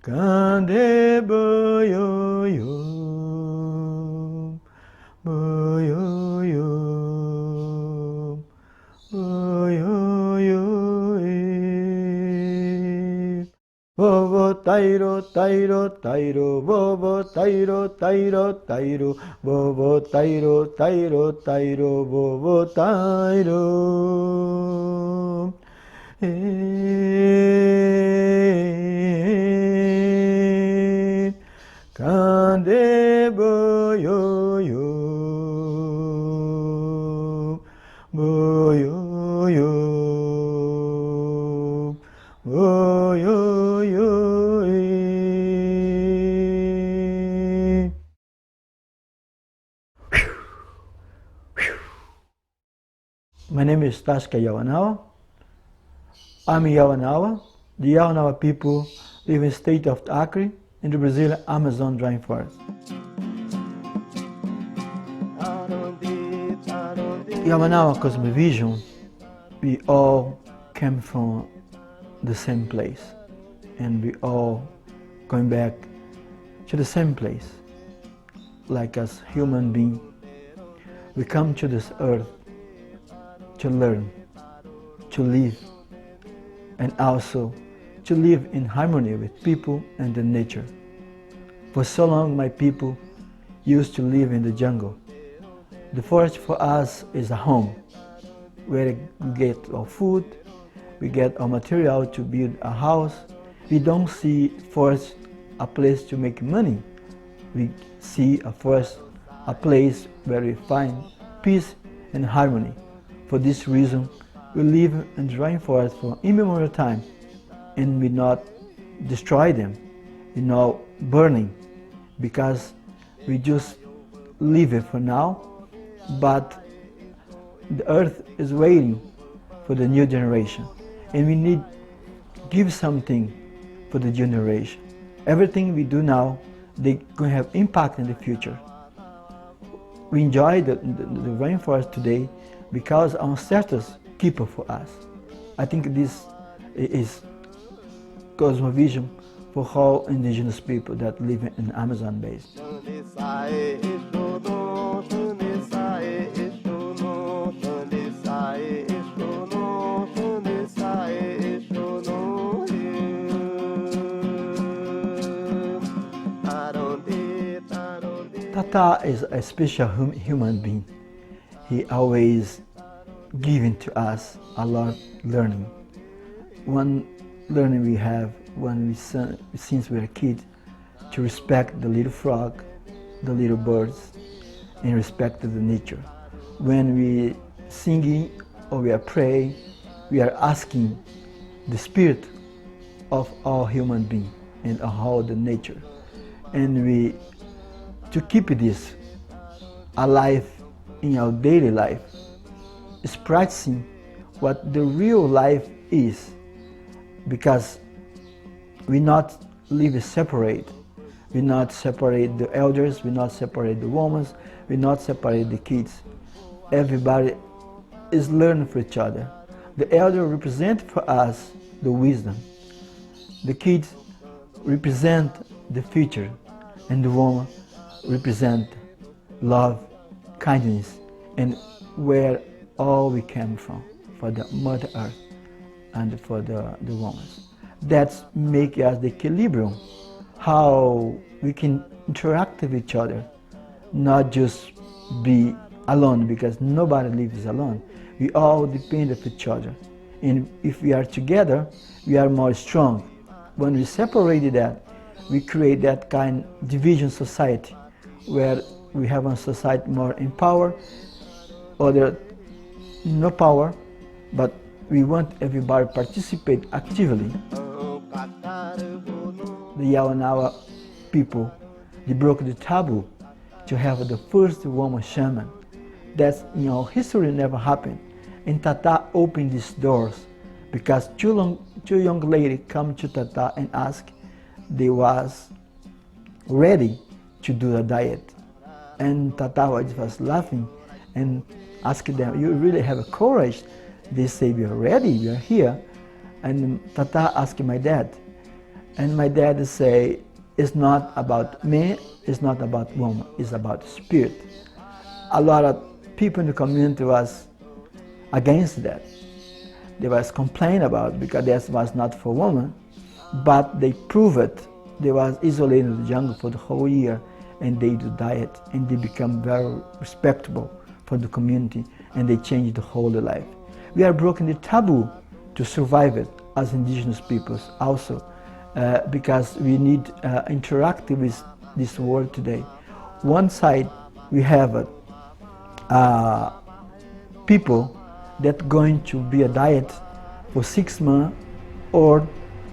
Kande boyo yo, boyo yo, boyo yo. Bobo tairo tairo tairo, bobo tairo tairo tairo, bobo tairo tairo tairo, bobo tairo. Kande boyo yo, boyo yo, boyo yo. My name is Tashka Yawanawa. I'm Yawanawa. The Yawanawa people live in the state of Acre in the Brazilian Amazon rainforest. Yawanawa cosmovision, we all came from the same place, and we all going back to the same place. Like as human beings, we come to this earth to learn, to live, and also to live in harmony with people and the nature. For so long my people used to live in the jungle. The forest for us is a home where we get our food, we get our material to build a house. We don't see forest a place to make money. We see a forest a place where we find peace and harmony. For this reason, we live in the rainforest for immemorial time, and we not destroy them, we not burning, because we just leave it for now, but the earth is waiting for the new generation, and we need to give something for the generation. Everything we do now, they're going to have impact in the future. We enjoy the rainforest today because our ancestors keep it for us. I think this is cosmovision for all indigenous people that live in Amazon basin. Tata is a special human being. He always giving to us a lot learning. One learning we have since we were kids, to respect the little frog, the little birds, and respect the nature. When we singing or we are praying, we are asking the spirit of all human being and of all the nature, and we to keep this alive in our daily life is practicing what the real life is, because we not live separate. We not separate the elders, we not separate the women, we not separate the kids. Everybody is learning from each other. The elder represent for us the wisdom. The kids represent the future, and the woman represent love, kindness, and where all we came from, for the Mother Earth and for the woman. That makes us the equilibrium, how we can interact with each other, not just be alone, because nobody lives alone. We all depend on each other, and if we are together, we are more strong. When we separate that, we create that kind of division society, where we have a society more in power, other no power, but we want everybody to participate actively. The Yawanawa people, they broke the taboo to have the first woman shaman. That's in our history never happened. And Tata opened these doors because two young ladies come to Tata and ask they was ready to do the diet. And Tata was laughing and asked them, you really have a courage? They say, we are ready, we are here. And Tata asked my dad. And my dad say, it's not about me, it's not about woman, it's about spirit. A lot of people in the community was against that. They was complaining about it because that was not for women, but they proved it. They was isolated in the jungle for the whole year and they do diet and they become very respectable for the community and they change the whole life. We are breaking the taboo to survive it as indigenous peoples also because we need interact with this world today. One side we have people that going to be a diet for 6 months or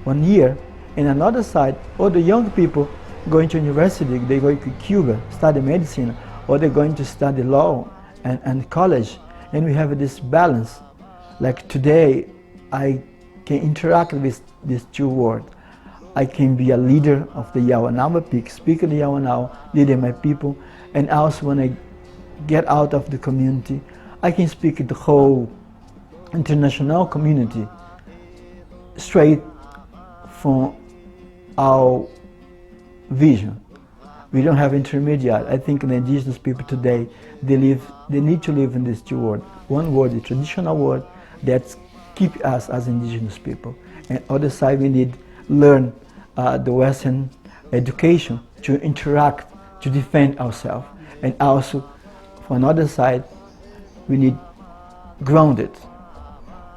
1 year, and another side all the young people going to university, they go to Cuba, study medicine, or they're going to study law and college, and we have this balance. Like today, I can interact with these two worlds. I can be a leader of the Yawanawa people, speak the Yawanawa, leading my people, and also when I get out of the community, I can speak the whole international community straight from our vision. We don't have intermediate. I think the indigenous people today, they need to live in these two worlds. One world, the traditional world, that keep us as indigenous people. And other side, we need learn the Western education to interact, to defend ourselves. And also, for another side, we need grounded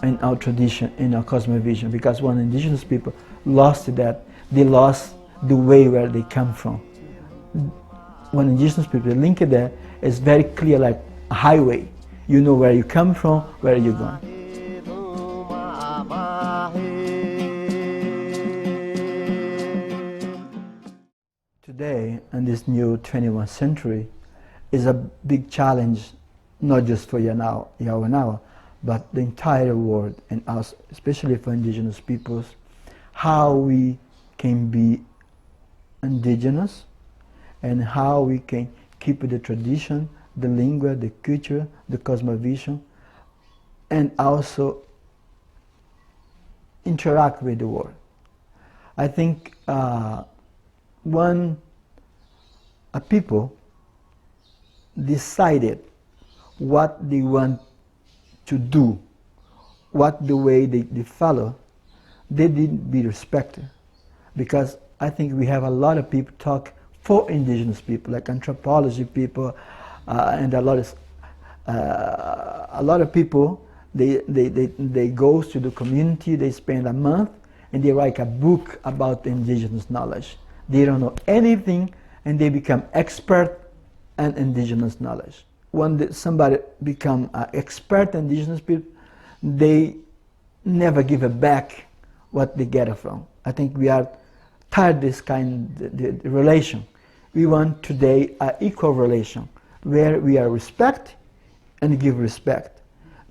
in our tradition, in our cosmovision, because when indigenous people lost that, they lost the way where they come from. When indigenous people link it there, it's very clear like a highway. You know where you come from, where you're going. Today, in this new 21st century, is a big challenge, not just for Yawanawa, but the entire world, and us, especially for indigenous peoples, how we can be indigenous and how we can keep the tradition, the lingua, the culture, the cosmovision, and also interact with the world. I think when a people decided what they want to do, what the way they follow, they didn't be respected. Because I think we have a lot of people talk for indigenous people, like anthropology people, and a lot of people, they go to the community, they spend a month, and they write a book about indigenous knowledge. They don't know anything, and they become expert in indigenous knowledge. When somebody become an expert in indigenous people, they never give it back what they get it from. I think we are tired of this kind of the relation. We want today an equal relation where we are respect and give respect,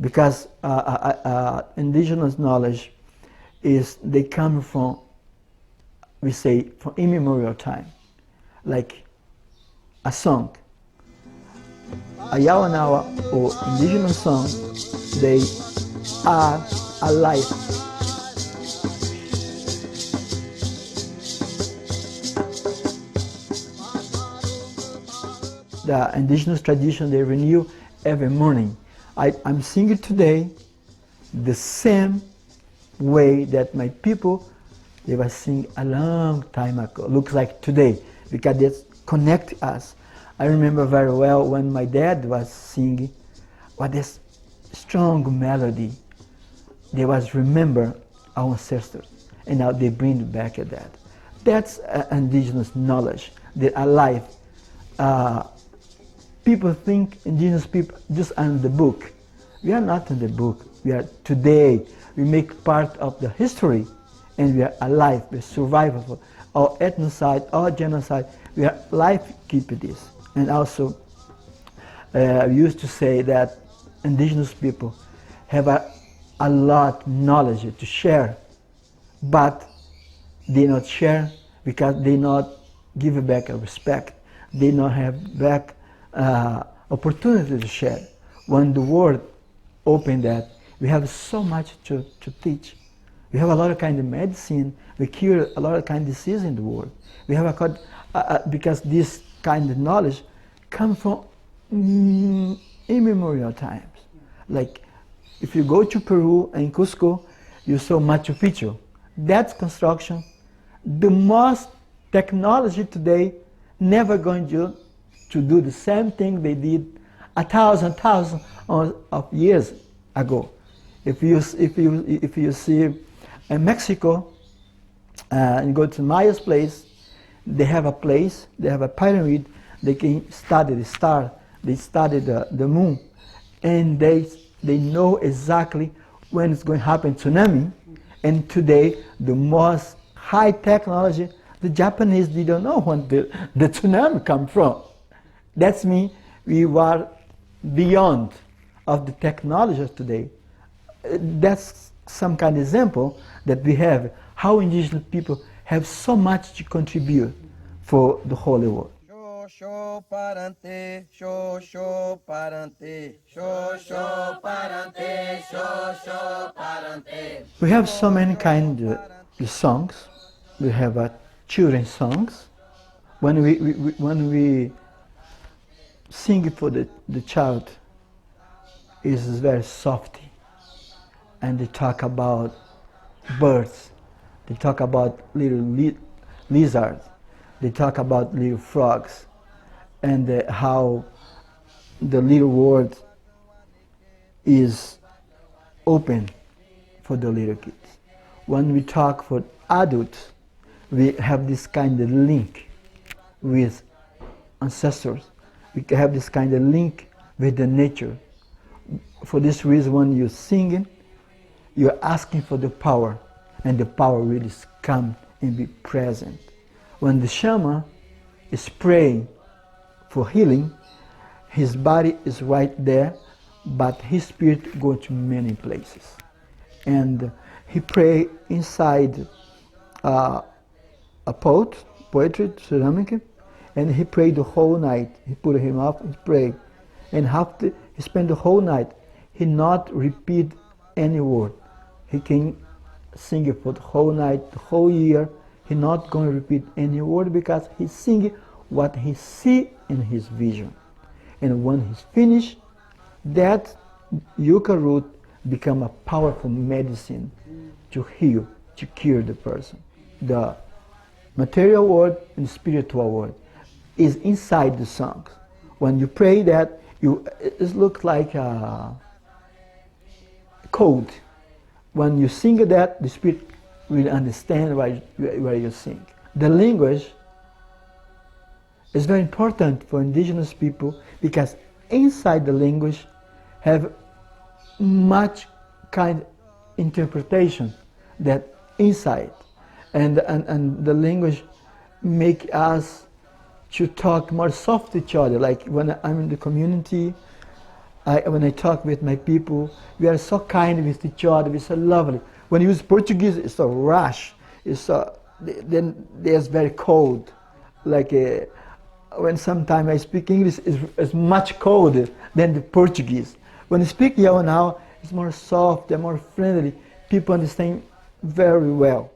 because indigenous knowledge is they come from, we say, from immemorial time, like a song. A Yawanawa or indigenous song, they are alive. The indigenous tradition, they renew every morning. I'm singing today the same way that my people, they were singing a long time ago. Looks like today, because they connect us. I remember very well when my dad was singing, what this strong melody. They was remember our ancestors, and now they bring back at that. That's indigenous knowledge. They're alive. People think indigenous people just in the book. We are not in the book. We are today. We make part of the history, and we are alive. We are survivable. Or ethnocide, or genocide. We are alive. Keep this. And also, we used to say that indigenous people have a lot of knowledge to share, but they not share because they not give back a respect. They not have back opportunity to share. When the world open that, we have so much to teach. We have a lot of kind of medicine. We cure a lot of kind of disease in the world. We have because this kind of knowledge comes from immemorial times. Like if you go to Peru and Cusco, you saw Machu Picchu. That's construction. The most technology today never going to do the same thing they did 1,000 of years ago. If you see in Mexico and go to Maya's place, they have a place, they have a pyramid. They can study the star, they study the moon, and they know exactly when it's going to happen tsunami. And today, the most high technology, the Japanese didn't know when the tsunami come from. That's mean we are beyond of the technology of today. That's some kind of example that we have how indigenous people have so much to contribute for the holy world. We have so many kind of songs. We have children's songs. When we sing for the child, it is very soft, and they talk about birds. They talk about little lizards. They talk about little frogs, and how the little world is open for the little kids. When we talk for adults, we have this kind of link with ancestors. We have this kind of link with the nature. For this reason, when you're singing, you're asking for the power, and the power really come and be present. When the shaman is praying for healing, his body is right there, but his spirit goes to many places. And he pray inside a pot, poetry, ceramic, and he prayed the whole night. He put him up and prayed. And after he spent the whole night, he not repeat any word. He can sing it for the whole night, the whole year. He not going to repeat any word because he sing what he see in his vision. And when he's finished, that yucca root become a powerful medicine to heal, to cure the person. The material world and spiritual world is inside the songs. When you pray that, it looks like a code. When you sing that, the spirit will understand why you sing. The language is very important for indigenous people because inside the language have much kind of interpretation that inside, and the language make us to talk more soft to each other. Like when I'm in the community, when I talk with my people, we are so kind with each other, we're so lovely. When you use Portuguese, it's so rush, then there's very cold. Like when sometimes I speak English, it's much colder than the Portuguese. When I speak Yawanawa, it's more soft and more friendly. People understand very well.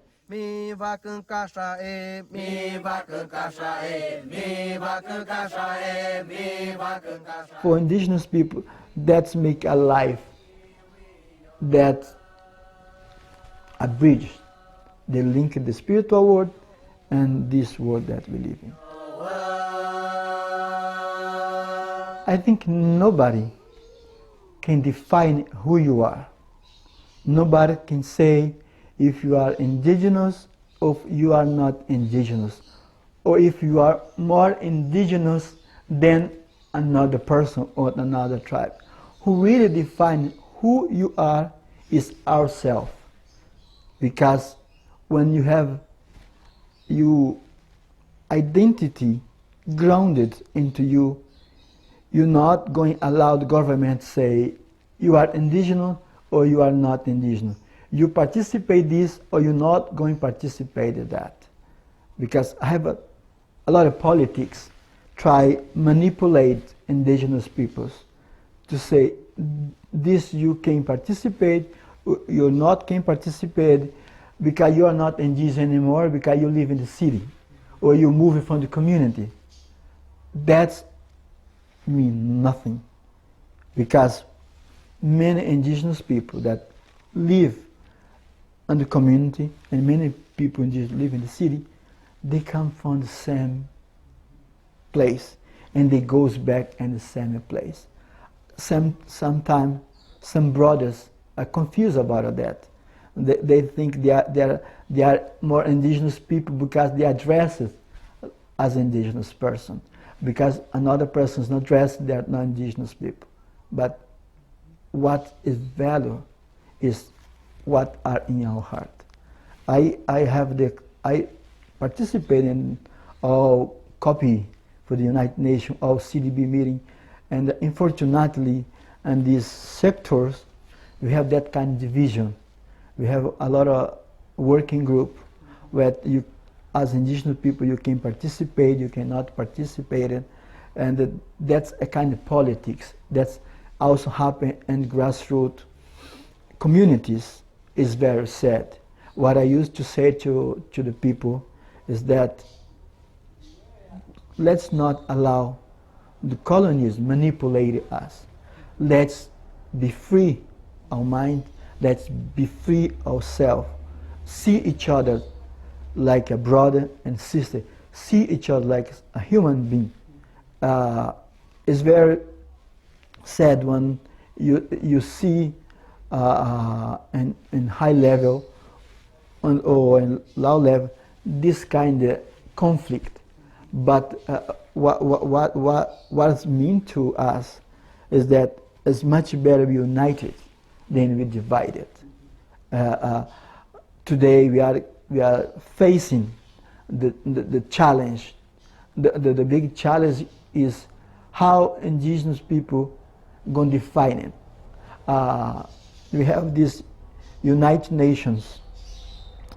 For indigenous people, that's make a life, that a bridge. They link the spiritual world and this world that we live in. I think nobody can define who you are. Nobody can say if you are indigenous or if you are not indigenous, or if you are more indigenous than another person or another tribe. Who really define who you are is ourself. Because when you have your identity grounded into you, you're not going to allow the government to say you are indigenous or you are not indigenous. You participate this or you're not going to participate in that. Because I have a lot of politics try manipulate indigenous peoples to say this you can participate, you're not can participate because you are not indigenous anymore because you live in the city or you move from the community. That's mean nothing, because many indigenous people that live in the community and many people live in the city, they come from the same place and they goes back in the same place. Sometimes some brothers are confused about that. They think they are more indigenous people because they are dressed as indigenous person. Because another person is not dressed, they are not indigenous people. But what is value is what are in our heart. I participate in all copy for the United Nations, all CDB meeting, and unfortunately in these sectors we have that kind of division. We have a lot of working group where you, as indigenous people, you can participate, you cannot participate in, and that's a kind of politics that's also happen in grassroots communities. Is very sad. What I used to say to the people is that let's not allow the colonialism manipulate us. Let's be free our mind, let's be free ourselves, see each other like a brother and sister, see each other like a human being. It's very sad when you see in high level or in low level this kind of conflict. But what's mean to us is that it's much better we united than we divided. Today we are facing the challenge. The big challenge is how indigenous people going to define it. We have this United Nations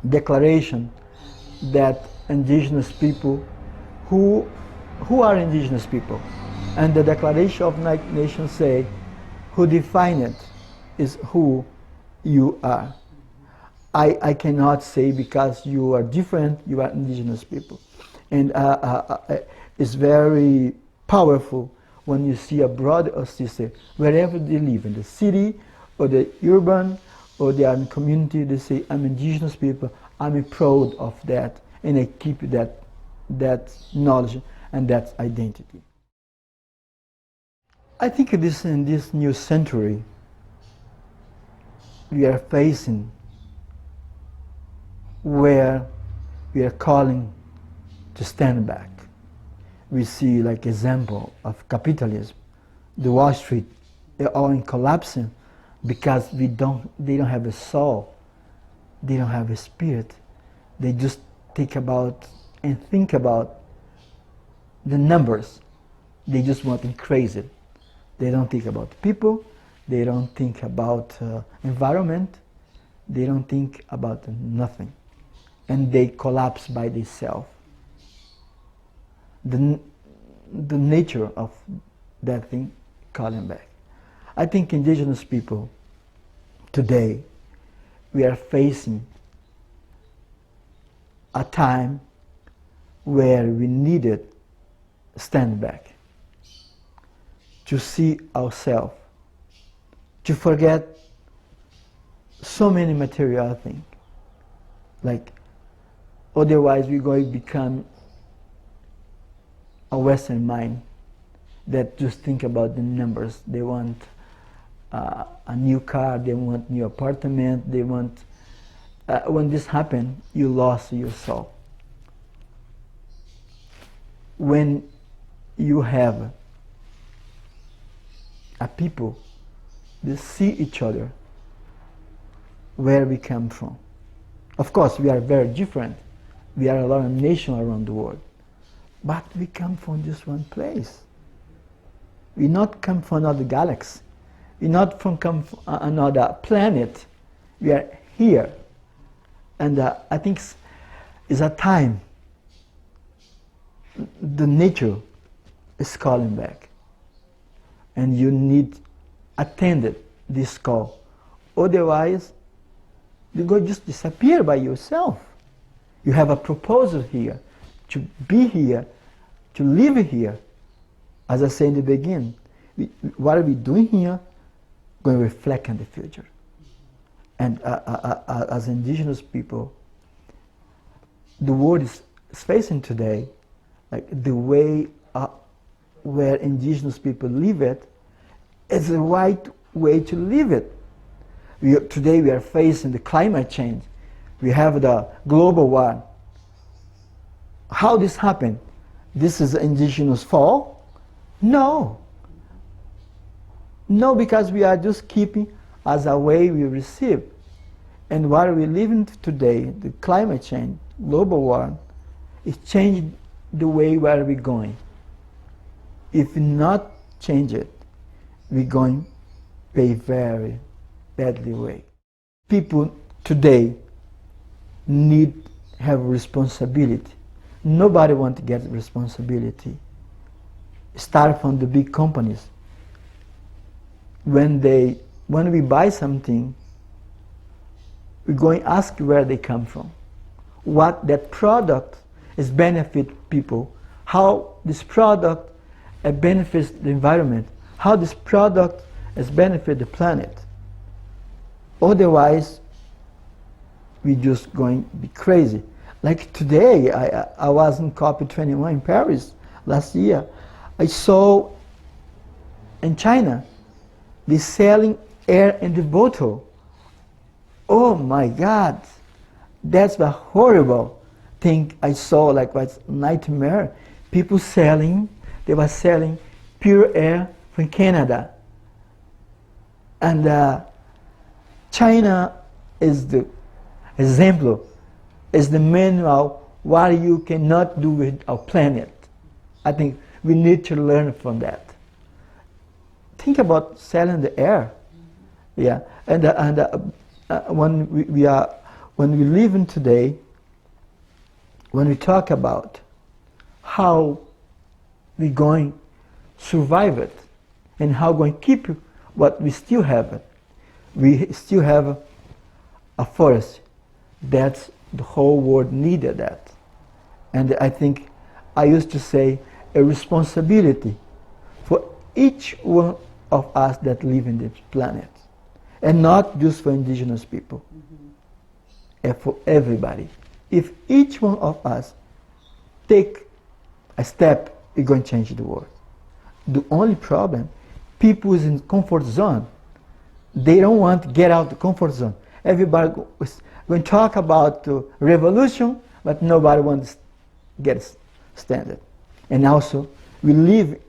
declaration that indigenous people, who are indigenous people, and the Declaration of United Nations say, who define it is who you are. I cannot say because you are different, you are indigenous people. And it's very powerful when you see a brother or sister, wherever they live, in the city or the urban or they are in community, they say, I'm indigenous people, I'm proud of that, and I keep that knowledge and that identity. I think in this new century, we are facing where we are calling to stand back. We see like example of capitalism, the Wall Street, they're all in collapsing because they don't have a soul, they don't have a spirit. They just think about and think about the numbers. They just want to increase it. They don't think about people, they don't think about environment, they don't think about nothing. And they collapse by themselves. The nature of that thing calling back. I think indigenous people today, we are facing a time where we needed stand back, to see ourselves, to forget so many material things. Like, otherwise we're going to become a Western mind that just think about the numbers. They want a new car, they want new apartment, they want... when this happened, you lost your soul. When you have a people, they see each other where we come from. Of course, we are very different. We are a lot of nations around the world. But we come from just one place. We not come from another galaxy. We not come from another planet. We are here. And I think it's a time the nature is calling back. And you need attend this call. Otherwise, you're going to just disappear by yourself. You have a proposal here, to be here, to live here. As I said in the beginning, what are we doing here going to reflect on the future. And as indigenous people, the world is facing today, like the way where indigenous people live it is the right way to live it. Today we are facing the climate change. We have the global war. How this happened? This is indigenous fault? No. No, because we are just keeping as a way we receive. And what we live in today, the climate change, global war, is changing the way where we're going. If we not change it, we're going a very badly way. People today have responsibility. Nobody wants to get responsibility. Start from the big companies. When we buy something, we're going to ask where they come from, what that product is benefit people, how this product benefits the environment, how this product is benefit the planet. Otherwise, we're just going to be crazy. Like today, I was in COP21 in Paris last year. I saw in China, they're selling air in the bottle. Oh my God, that's a horrible thing I saw, like was nightmare. People they were selling pure air from Canada. And China is the example, is the manual what you cannot do with our planet. I think we need to learn from that. Think about selling the air, yeah. And when we live in today, when we talk about how we're going to survive it and how we're going to keep what we still have it. We still have a forest. That's the whole world needed that. And I think I used to say a responsibility for each one of us that live in this planet. And not just for indigenous people. And for everybody. If each one of us take a step, we're going to change the world. The only problem, people is in comfort zone. They don't want to get out of the comfort zone. Everybody is going to talk about revolution, but nobody wants to get standard. And also, we live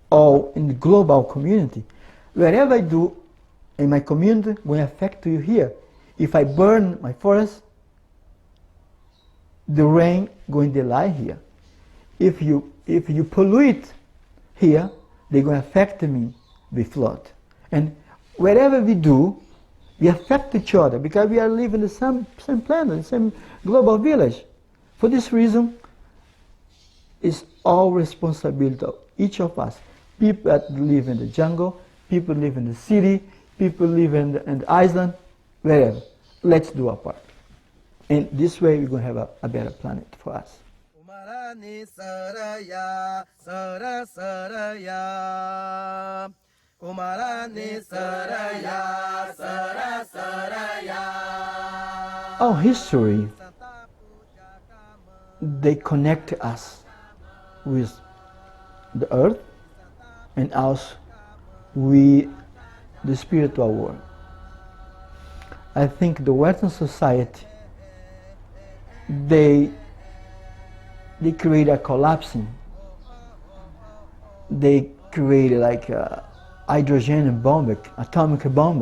all in the global community. Wherever I do in my community, will affect you here. If I burn my forest, the rain going to lie here. If you pollute here, they're going to affect me with flood. And wherever we do, we affect each other because we are living in the same planet, the same global village. For this reason, it's all responsibility of each of us. People that live in the jungle, people live in the city, people live in the island, wherever. Let's do our part. And this way we're going to have a better planet for us. Our history, they connect us with the earth and us with the spiritual world. I think the Western society, they create a collapsing. They create like a hydrogen bomb, atomic bomb,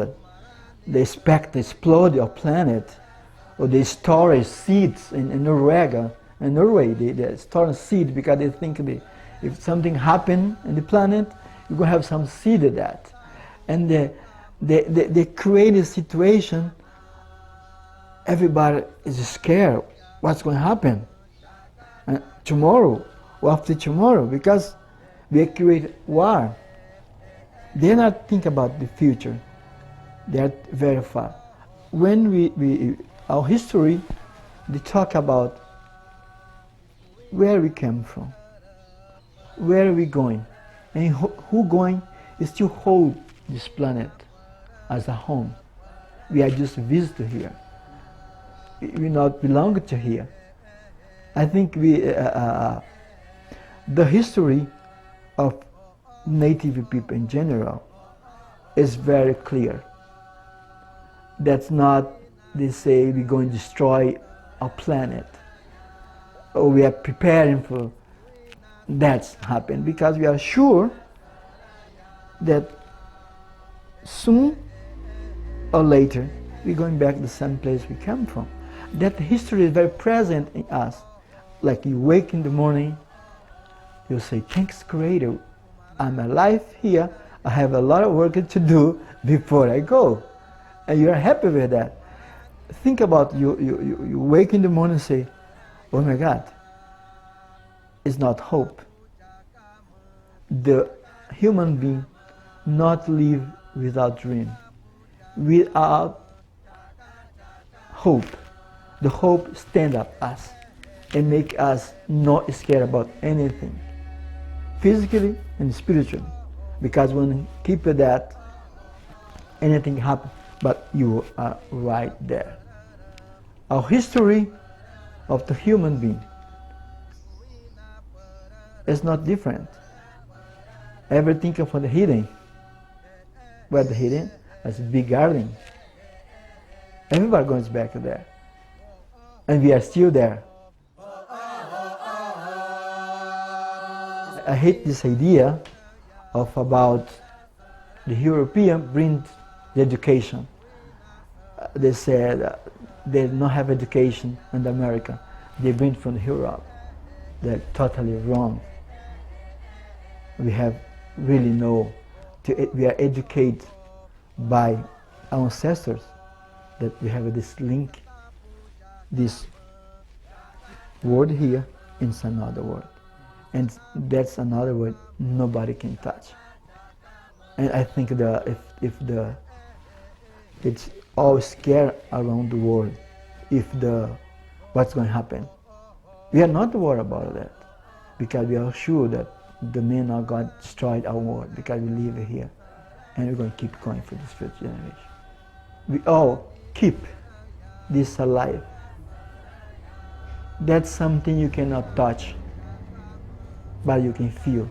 they expect to explode your planet, or they store seeds in Norway, they store seed because they think if something happen in the planet, you're going to have some seed of that. And they create a situation, everybody is scared, what's going to happen tomorrow or after tomorrow, because they create war. They're not thinking about the future. They're very far. When our history, they talk about where we came from, where are we going, and who going is to hold this planet as a home. We are just visitors here. We not belong to here. I think the history of native people in general is very clear. That's not, they say we're going to destroy our planet, or we are preparing for that's happen, because we are sure that soon or later we're going back to the same place we came from. That history is very present in us. Like you wake in the morning, you say, thanks Creator, I'm alive here, I have a lot of work to do before I go. And you're happy with that. Think about you wake in the morning and say, oh my God, it's not hope. The human being not live without dream, without hope. The hope stand up us and make us not scared about anything, physically and spiritually. Because when you keep that, anything happen, but you are right there. Our history of the human being is not different. Everything from the hidden. Where the hidden is a big garden. Everybody goes back there. And we are still there. I hate this idea of about the European bring the education. They said they don't have education in America. They bring from Europe. They're totally wrong. We have really we are educated by our ancestors, that we have this link, this word here in another word. And that's another word nobody can touch. And I think it's all scared around the world what's going to happen. We are not worried about that, because we are sure that the man of God destroyed our world, because we live here, and we're going to keep going for this fifth generation. We all keep this alive. That's something you cannot touch, but you can feel.